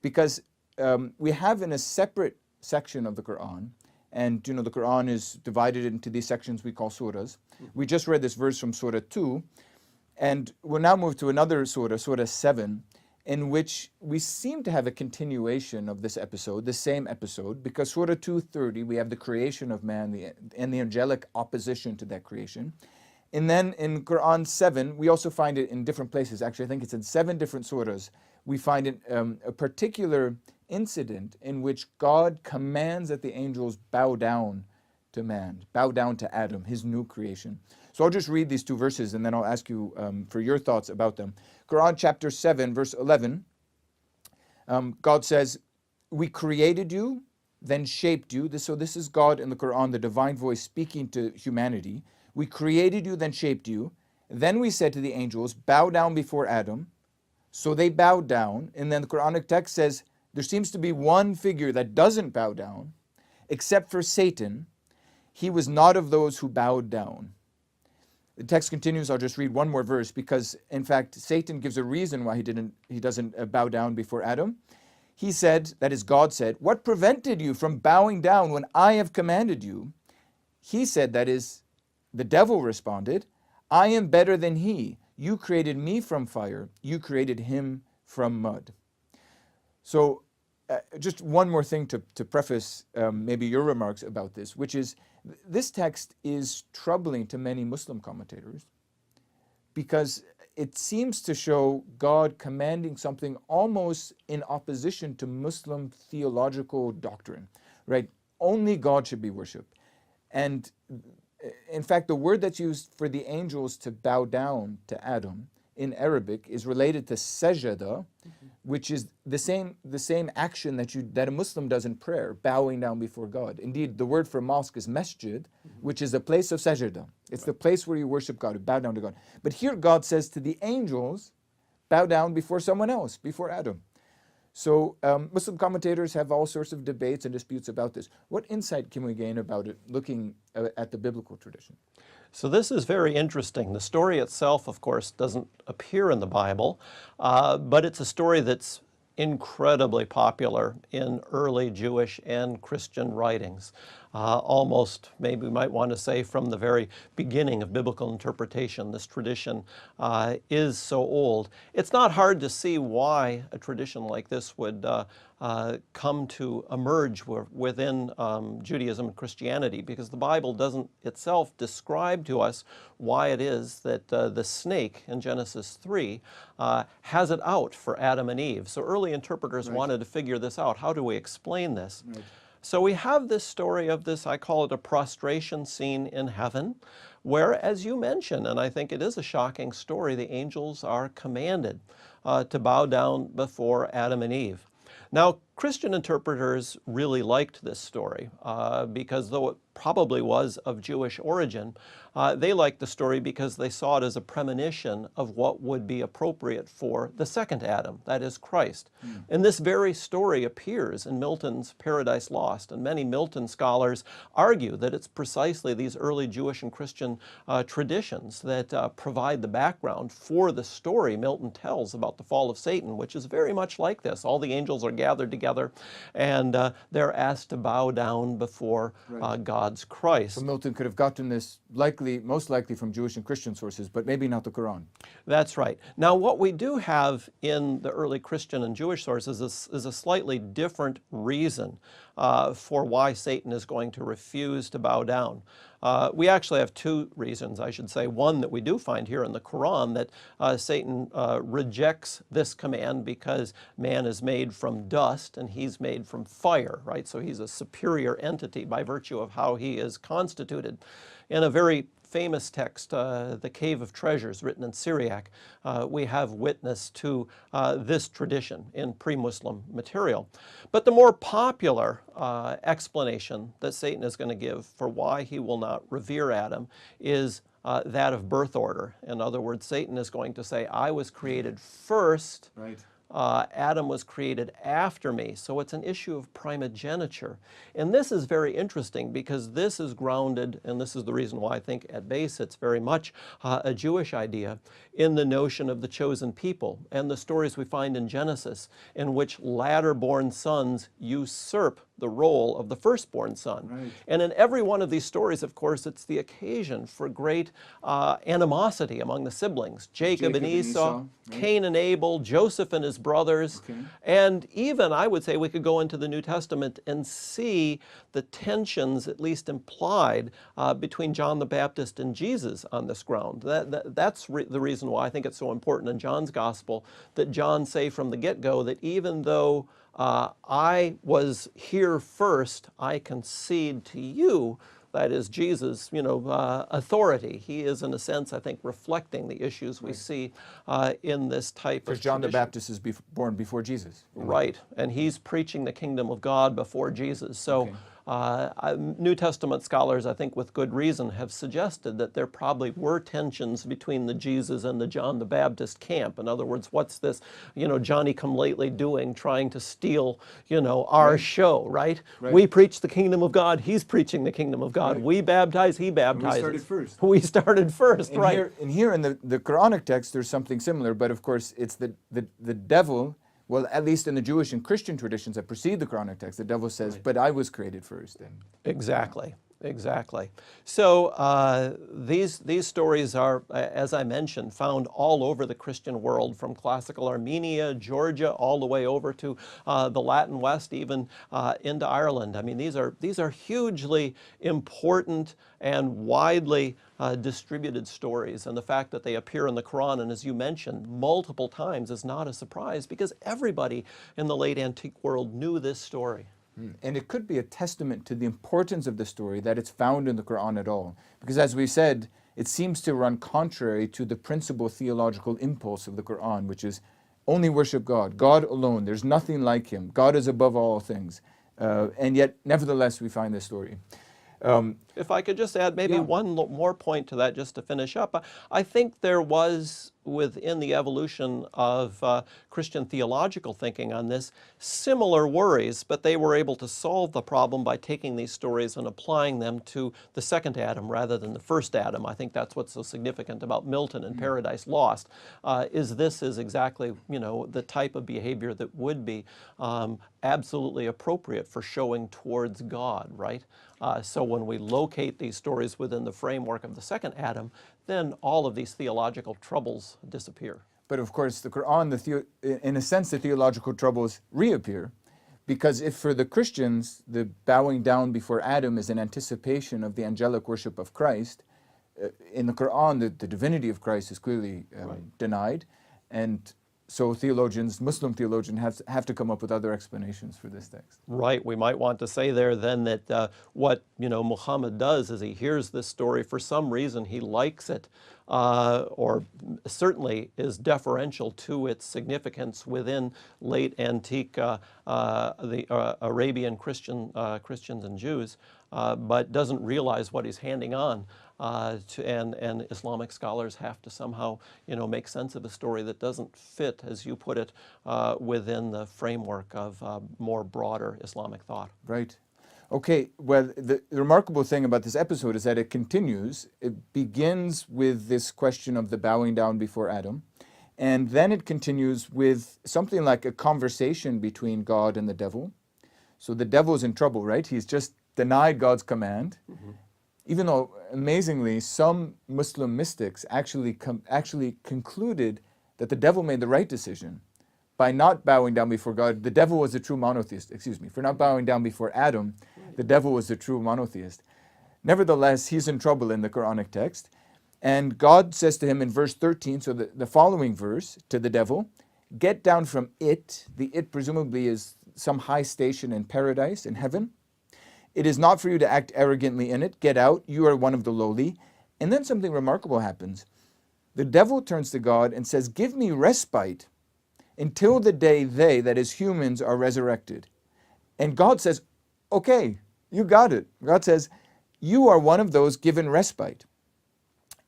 because we have in a separate section of the Quran, and you know the Quran is divided into these sections we call surahs. We just read this verse from Surah 2, and we'll now move to another surah, Surah 7, in which we seem to have a continuation of this episode, the same episode, because Surah 2:30, we have the creation of man and the angelic opposition to that creation. And then in Quran 7, we also find it in different places. Actually, I think it's in 7 different surahs. We find it, a particular incident in which God commands that the angels bow down to man, bow down to Adam, his new creation. So I'll just read these 2 verses and then I'll ask you for your thoughts about them. Quran chapter 7, verse 11, God says, "We created you, then shaped you." So this is God in the Quran, the divine voice speaking to humanity. "We created you, then shaped you. Then we said to the angels, bow down before Adam." So they bowed down. And then the Quranic text says, there seems to be one figure that doesn't bow down, except for Satan. He was not of those who bowed down. The text continues. I'll just read one more verse because, in fact, Satan gives a reason why he doesn't bow down before Adam. He said, that is, God said, "What prevented you from bowing down when I have commanded you?" He said, that is, the devil responded, "I am better than he. You created me from fire. You created him from mud." So just one more thing to preface maybe your remarks about this, which is this text is troubling to many Muslim commentators because it seems to show God commanding something almost in opposition to Muslim theological doctrine, right? Only God should be worshipped. And in fact, the word that's used for the angels to bow down to Adam in Arabic is related to sajada, which is the same action that a Muslim does in prayer, bowing down before God. Indeed, the word for mosque is masjid, which is a place of sajada. It's the place where you worship God, you bow down to God. But here God says to the angels, bow down before someone else, before Adam. So Muslim commentators have all sorts of debates and disputes about this. What insight can we gain about it looking at the biblical tradition? So this is very interesting. The story itself, of course, doesn't appear in the Bible, but it's a story that's incredibly popular in early Jewish and Christian writings. Almost, maybe we might want to say, from the very beginning of biblical interpretation, this tradition is so old. It's not hard to see why a tradition like this would come to emerge within Judaism and Christianity, because the Bible doesn't itself describe to us why it is that the snake in Genesis 3 has it out for Adam and Eve. So early interpreters wanted to figure this out. How do we explain this? So we have this story of this, I call it a prostration scene in heaven, where, as you mentioned, and I think it is a shocking story, the angels are commanded to bow down before Adam and Eve. Now, Christian interpreters really liked this story because though it probably was of Jewish origin, they liked the story because they saw it as a premonition of what would be appropriate for the second Adam, that is Christ. And this very story appears in Milton's Paradise Lost, and many Milton scholars argue that it's precisely these early Jewish and Christian traditions that provide the background for the story Milton tells about the fall of Satan, which is very much like this. All the angels are gathered together and they're asked to bow down before God's Christ. So Milton could have gotten this most likely from Jewish and Christian sources, but maybe not the Quran. That's right. Now, what we do have in the early Christian and Jewish sources is a slightly different reason for why Satan is going to refuse to bow down. We actually have 2 reasons, I should say. One that we do find here in the Quran, that Satan rejects this command because man is made from dust and he's made from fire, right? So he's a superior entity by virtue of how he is constituted. In a very famous text, the Cave of Treasures, written in Syriac, we have witness to this tradition in pre-Muslim material. But the more popular explanation that Satan is going to give for why he will not revere Adam is that of birth order. In other words, Satan is going to say, I was created first, Adam was created after me. So it's an issue of primogeniture. And this is very interesting because this is grounded, and this is the reason why I think at base it's very much a Jewish idea, in the notion of the chosen people and the stories we find in Genesis in which latter-born sons usurp the role of the firstborn son. Right. And in every one of these stories, of course, it's the occasion for great animosity among the siblings. Jacob and Esau, right? Cain and Abel, Joseph and his brothers. Okay. And even, I would say, we could go into the New Testament and see the tensions, at least implied, between John the Baptist and Jesus on this ground. That's the reason why I think it's so important in John's gospel that John say from the get-go that even though I was here first, I concede to you, that is Jesus, authority. He is, in a sense, I think, reflecting the issues we see in this type of Because John the tradition. Baptist is born before Jesus. Right, and he's preaching the kingdom of God before Jesus. So Okay. New Testament scholars, I think with good reason, have suggested that there probably were tensions between the Jesus and the John the Baptist camp. In other words, what's this, Johnny-come-lately doing, trying to steal, our Right. show, right? Right. We preach the kingdom of God, he's preaching the kingdom of God. Right. We baptize, he baptizes. started first. We started first, And right. here in the Quranic text, there's something similar, but of course, it's the devil. Well, at least in the Jewish and Christian traditions that precede the Quranic text, the devil says, Right. "But I was created first." And Exactly, exactly. So these stories are, as I mentioned, found all over the Christian world, from classical Armenia, Georgia, all the way over to the Latin West, even into Ireland. I mean, these are hugely important and widely distributed stories, and the fact that they appear in the Quran, and as you mentioned, multiple times, is not a surprise because everybody in the late antique world knew this story. And it could be a testament to the importance of the story that it's found in the Quran at all. Because as we said, it seems to run contrary to the principal theological impulse of the Quran, which is only worship God, God alone. There's nothing like Him. God is above all things. And yet, nevertheless, we find this story. If I could just add maybe Yeah. one more point to that just to finish up. I think there was, within the evolution of Christian theological thinking on this, similar worries, but they were able to solve the problem by taking these stories and applying them to the second Adam rather than the first Adam. I think that's what's so significant about Milton and Paradise Lost, this is exactly, the type of behavior that would be absolutely appropriate for showing towards God, right? So when we locate these stories within the framework of the second Adam, then all of these theological troubles disappear. But of course, the Quran, in a sense, the theological troubles reappear. Because if for the Christians, the bowing down before Adam is an anticipation of the angelic worship of Christ, in the Quran, the divinity of Christ is clearly denied. And so Muslim theologians have to come up with other explanations for this text. Right. We might want to say there then that what Muhammad does is he hears this story. For some reason he likes it, or certainly is deferential to its significance within late antique the Arabian Christians and Jews, but doesn't realize what he's handing on. And Islamic scholars have to somehow, make sense of a story that doesn't fit, as you put it, within the framework of more broader Islamic thought. Right. Okay, well, the remarkable thing about this episode is that it continues. It begins with this question of the bowing down before Adam, and then it continues with something like a conversation between God and the devil. So the devil's in trouble, right? He's just denied God's command. Mm-hmm. Even though, amazingly, some Muslim mystics actually concluded that the devil made the right decision by not bowing down before God. The devil was the true monotheist, for not bowing down before Adam, the devil was the true monotheist. Nevertheless, he's in trouble in the Quranic text. And God says to him in verse 13, so the following verse, to the devil, "Get down from it." The it presumably is some high station in paradise, in heaven. "It is not for you to act arrogantly in it. Get out, you are one of the lowly." And then something remarkable happens. The devil turns to God and says, "Give me respite until the day they," that is humans, "are resurrected." And God says, "Okay, you got it." God says, "You are one of those given respite."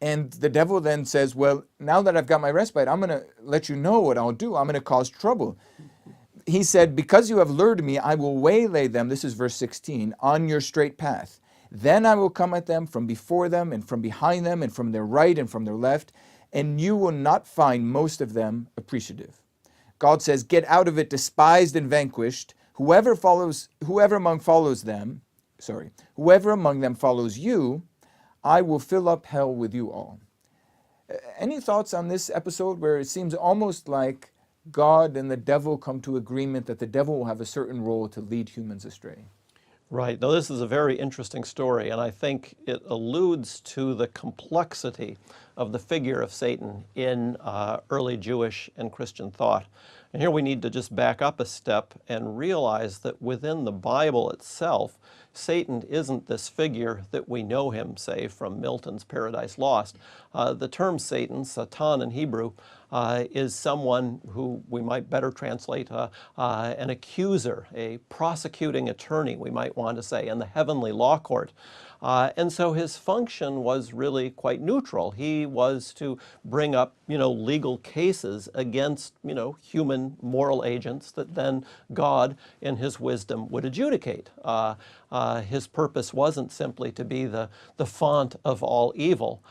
And the devil then says, well, now that I've got my respite, I'm going to let you know what I'll do. I'm going to cause trouble. He said, because you have lured me, I will waylay them, this is verse 16, on your straight path. Then I will come at them from before them and from behind them and from their right and from their left, and you will not find most of them appreciative. God says, get out of it despised and vanquished. Whoever among them follows you, I will fill up hell with you all. Any thoughts on this episode where it seems almost like God and the devil come to agreement that the devil will have a certain role to lead humans astray? Right. Now, this is a very interesting story, and I think it alludes to the complexity of the figure of Satan in early Jewish and Christian thought. And here we need to just back up a step and realize that within the Bible itself, Satan isn't this figure that we know him, say, from Milton's Paradise Lost. The term Satan, Satan in Hebrew, is someone who we might better translate an accuser, a prosecuting attorney, we might want to say, in the heavenly law court. And so his function was really quite neutral. He was to bring up, legal cases against, human moral agents that then God, in his wisdom, would adjudicate. His purpose wasn't simply to be the font of all evil.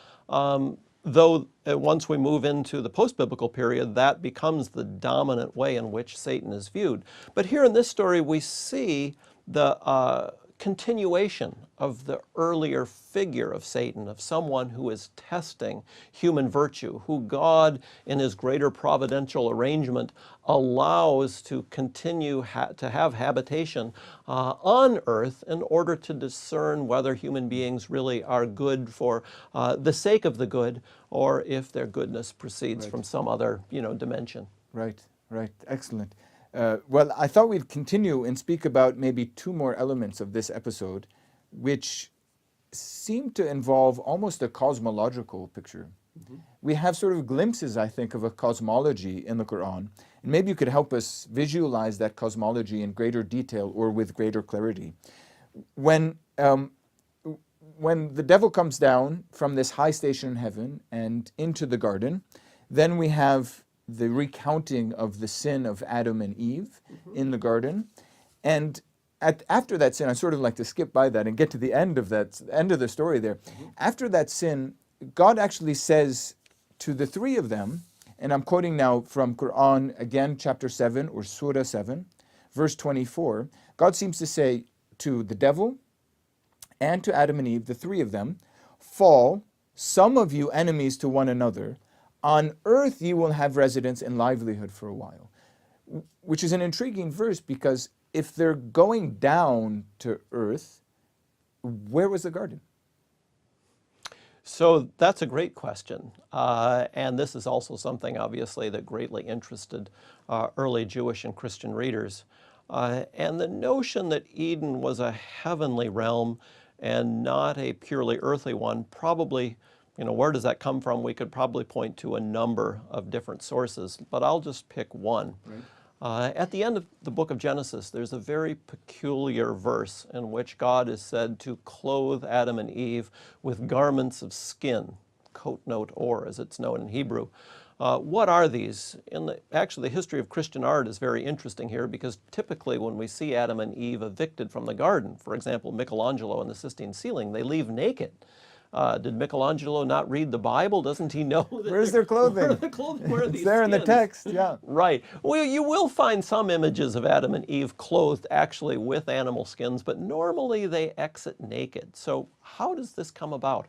Though once we move into the post-biblical period, that becomes the dominant way in which Satan is viewed. But here in this story, we see the continuation of the earlier figure of Satan, of someone who is testing human virtue, who God, in his greater providential arrangement, allows to continue to have habitation on earth in order to discern whether human beings really are good for the sake of the good, or if their goodness proceeds from some other, dimension. Right, right. Excellent. Well, I thought we'd continue and speak about maybe two more elements of this episode, which seem to involve almost a cosmological picture. Mm-hmm. We have sort of glimpses, I think, of a cosmology in the Qur'an. And maybe you could help us visualize that cosmology in greater detail or with greater clarity. When the devil comes down from this high station in heaven and into the garden, then we have the recounting of the sin of Adam and Eve in the garden. And after that sin, I sort of like to skip by that and get to the end of the story there. Mm-hmm. After that sin, God actually says to the three of them, and I'm quoting now from Qur'an, again, chapter 7 or Surah 7, verse 24, God seems to say to the devil and to Adam and Eve, the three of them, fall, some of you enemies to one another, on earth you will have residence and livelihood for a while. Which is an intriguing verse, because if they're going down to earth, where was the garden? So that's a great question. And this is also something, obviously, that greatly interested early Jewish and Christian readers. And the notion that Eden was a heavenly realm and not a purely earthly one probably, where does that come from? We could probably point to a number of different sources, but I'll just pick one. Right. At the end of the book of Genesis, there's a very peculiar verse in which God is said to clothe Adam and Eve with garments of skin, coat note or, as it's known in Hebrew. What are these? Actually, the history of Christian art is very interesting here, because typically when we see Adam and Eve evicted from the garden, for example, Michelangelo and the Sistine Ceiling, they leave naked. Did Michelangelo not read the Bible? Doesn't he know that Where's their clothing? Where are the clothing? Where are these It's there skins? in the text, yeah. Right. Well, you will find some images of Adam and Eve clothed actually with animal skins, but normally they exit naked. So how does this come about?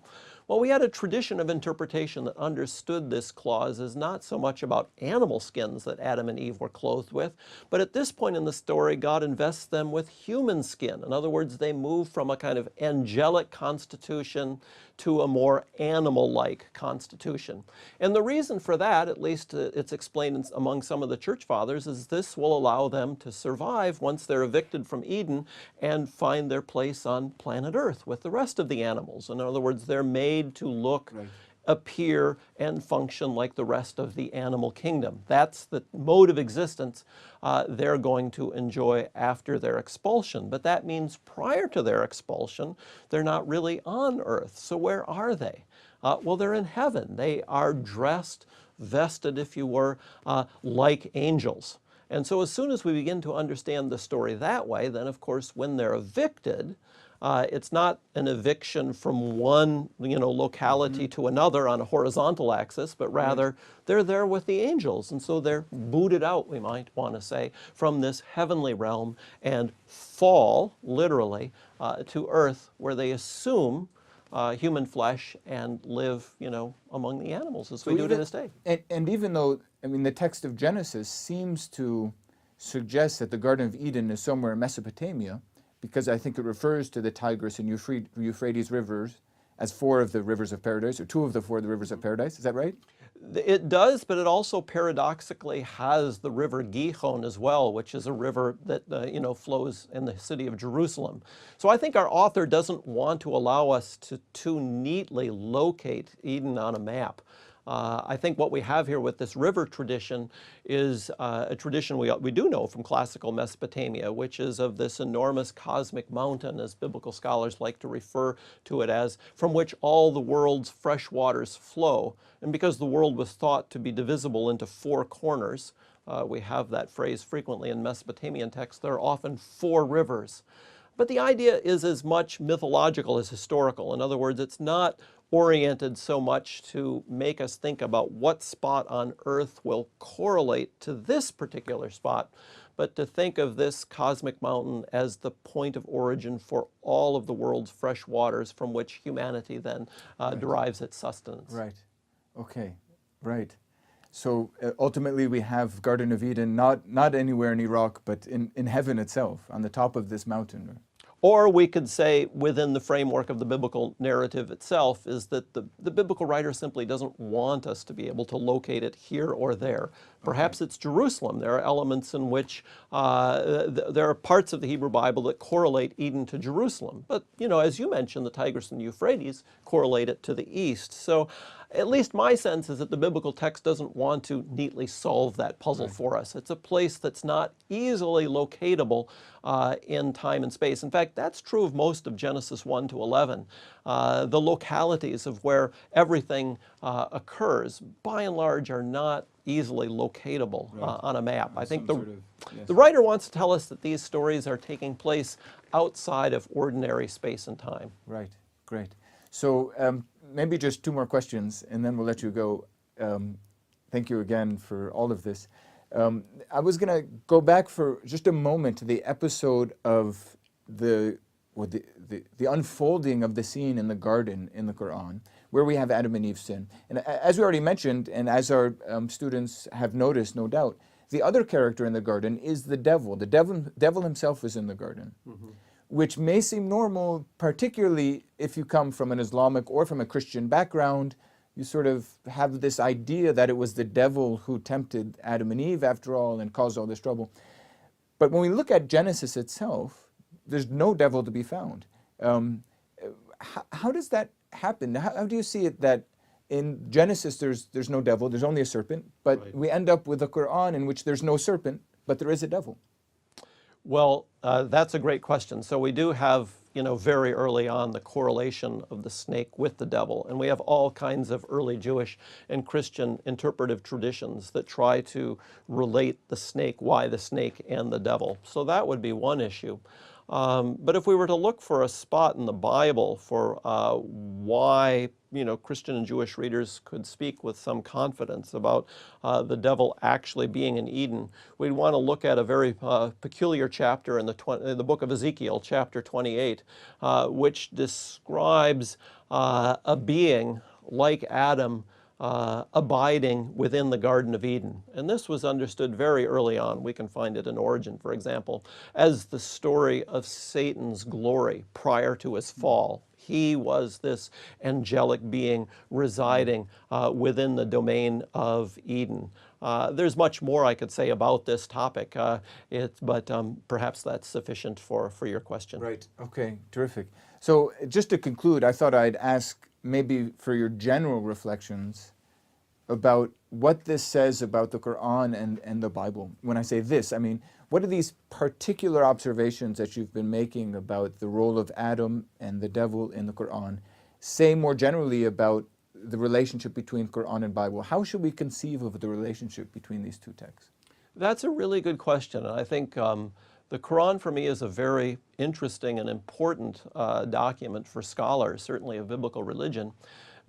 Well, we had a tradition of interpretation that understood this clause as not so much about animal skins that Adam and Eve were clothed with, but at this point in the story, God invests them with human skin. In other words, they move from a kind of angelic constitution to a more animal-like constitution. And the reason for that, at least it's explained among some of the church fathers, is this will allow them to survive once they're evicted from Eden and find their place on planet Earth with the rest of the animals. In other words, they're made to look, right, appear, and function like the rest of the animal kingdom. That's the mode of existence they're going to enjoy after their expulsion. But that means prior to their expulsion, they're not really on Earth. So where are they? Well, they're in heaven. They are dressed, vested, if you were, like angels. And so as soon as we begin to understand the story that way, then of course when they're evicted, it's not an eviction from one locality to another on a horizontal axis, but rather they're there with the angels. And so they're booted out, we might want to say, from this heavenly realm and fall, literally, to earth, where they assume human flesh and live, among the animals as we do to this day. And even though, I mean, the text of Genesis seems to suggest that the Garden of Eden is somewhere in Mesopotamia, because I think it refers to the Tigris and Euphrates rivers as 4 of the rivers of paradise, or 2 of the 4 of the rivers of paradise. Is that right? It does, but it also paradoxically has the river Gihon as well, which is a river that flows in the city of Jerusalem. So I think our author doesn't want to allow us to too neatly locate Eden on a map. I think what we have here with this river tradition is a tradition we do know from classical Mesopotamia, which is of this enormous cosmic mountain, as biblical scholars like to refer to it as, from which all the world's fresh waters flow. And because the world was thought to be divisible into 4 corners, we have that phrase frequently in Mesopotamian texts, there are often 4 rivers. But the idea is as much mythological as historical. In other words, it's not oriented so much to make us think about what spot on Earth will correlate to this particular spot, but to think of this cosmic mountain as the point of origin for all of the world's fresh waters from which humanity then derives its sustenance. Right. Okay. Right. So ultimately we have Garden of Eden not anywhere in Iraq, but in heaven itself, on the top of this mountain. Or we could say within the framework of the biblical narrative itself is that the biblical writer simply doesn't want us to be able to locate it here or there. Perhaps it's Jerusalem. There are elements in which there are parts of the Hebrew Bible that correlate Eden to Jerusalem. But, as you mentioned, the Tigris and Euphrates correlate it to the east. So at least my sense is that the biblical text doesn't want to neatly solve that puzzle for us. It's a place that's not easily locatable in time and space. In fact, that's true of most of Genesis 1 to 11. The localities of where everything occurs, by and large, are not easily locatable on a map. I think the writer wants to tell us that these stories are taking place outside of ordinary space and time. Right, great. So maybe just 2 more questions, and then we'll let you go. Thank you again for all of this. I was going to go back for just a moment to the episode of the unfolding of the scene in the garden in the Qur'an, where we have Adam and Eve's sin. And as we already mentioned, and as our students have noticed, no doubt, the other character in the garden is the devil. The devil himself is in the garden, which may seem normal, particularly if you come from an Islamic or from a Christian background. You sort of have this idea that it was the devil who tempted Adam and Eve, after all, and caused all this trouble. But when we look at Genesis itself, there's no devil to be found. How does that happen? How do you see it that in Genesis there's no devil, there's only a serpent, but we end up with a Qur'an in which there's no serpent, but there is a devil? Well, that's a great question. So we do have, very early on the correlation of the snake with the devil. And we have all kinds of early Jewish and Christian interpretive traditions that try to relate the snake, why the snake and the devil. So that would be one issue. But if we were to look for a spot in the Bible for why Christian and Jewish readers could speak with some confidence about the devil actually being in Eden, we'd want to look at a very peculiar chapter in the book of Ezekiel, chapter 28, which describes a being like Adam abiding within the Garden of Eden. And this was understood very early on. We can find it in Origin, for example, as the story of Satan's glory prior to his fall. He was this angelic being residing within the domain of Eden. There's much more I could say about this topic, but perhaps that's sufficient for your question. Right. Okay. Terrific. So just to conclude, I thought I'd ask maybe for your general reflections about what this says about the Qur'an and the Bible. When I say this, I mean, what are these particular observations that you've been making about the role of Adam and the devil in the Qur'an say more generally about the relationship between Quran and Bible? How should we conceive of the relationship between these two texts? That's a really good question. And I think the Quran for me is a very interesting and important document for scholars, certainly of biblical religion,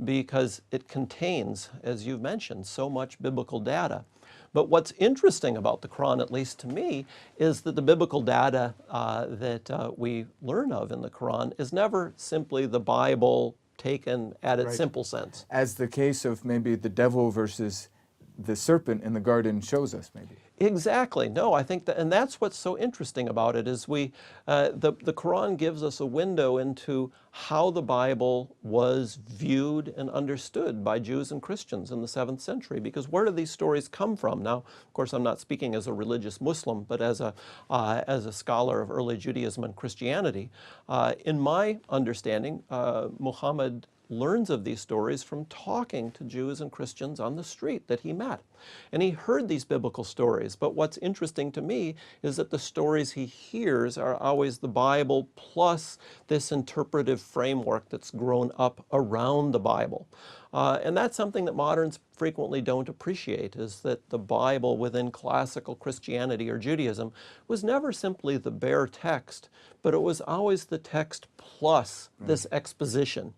because it contains, as you've mentioned, so much biblical data. But what's interesting about the Quran, at least to me, is that the biblical data that we learn of in the Quran is never simply the Bible taken at its simple sense. As the case of maybe the devil versus the serpent in the garden shows us, maybe. Exactly. No, I think that, and that's what's so interesting about it is the Quran gives us a window into how the Bible was viewed and understood by Jews and Christians in the 7th century. Because where do these stories come from? Now, of course, I'm not speaking as a religious Muslim, but as a scholar of early Judaism and Christianity. In my understanding, Muhammad learns of these stories from talking to Jews and Christians on the street that he met. And he heard these biblical stories. But what's interesting to me is that the stories he hears are always the Bible plus this interpretive framework that's grown up around the Bible. And that's something that moderns frequently don't appreciate, is that the Bible within classical Christianity or Judaism was never simply the bare text, but it was always the text plus this exposition.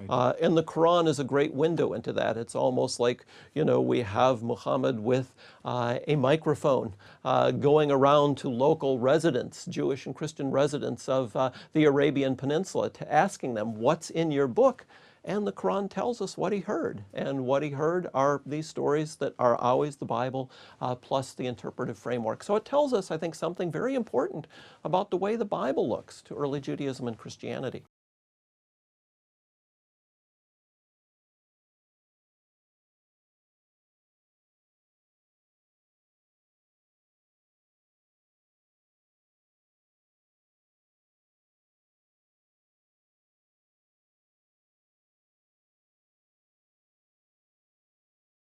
And the Quran is a great window into that. It's almost like, we have Muhammad with a microphone going around to local residents, Jewish and Christian residents of the Arabian Peninsula, asking them, what's in your book? And the Quran tells us what he heard. And what he heard are these stories that are always the Bible plus the interpretive framework. So it tells us, I think, something very important about the way the Bible looks to early Judaism and Christianity.